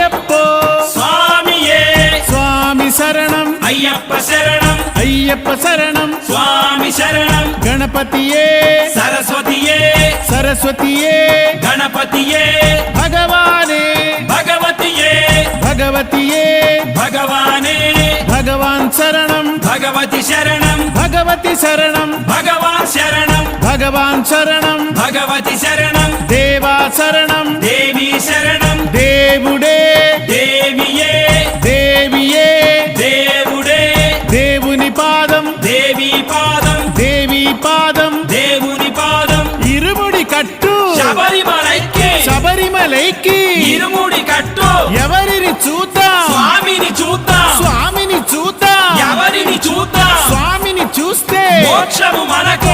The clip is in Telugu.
అయ్యప్పో స్వామియే స్వామి శరణం అయ్యప్ప శరణం అయ్యప్ప శరణం స్వామి శరణం గణపతియే సరస్వతియే సరస్వతియే గణపతియే భగవానే భగవతియే భగవతియే భగవానే భగవాన్ శరణం భగవతి శరణం భగవతి శరణం భగవాన్ శరణం భగవాన్ శరణం భగవతి శరణం దేవా శరణం దేవి శరణం దేవుడే దేవియే దేవియే దేవుడే దేవుని పాదం దేవి పాదం దేవి పాదం దేవుని పాదం ఇరుముడి కట్టు శబరిమలైకి శబరిమలైకి ఇరుముడి కట్టు ఎవరిని చూద్దాం స్వామిని చూద్దాం స్వామిని చూద్దాం ఎవరిని చూద్దాం స్వామిని చూస్తే మోక్షము మనకు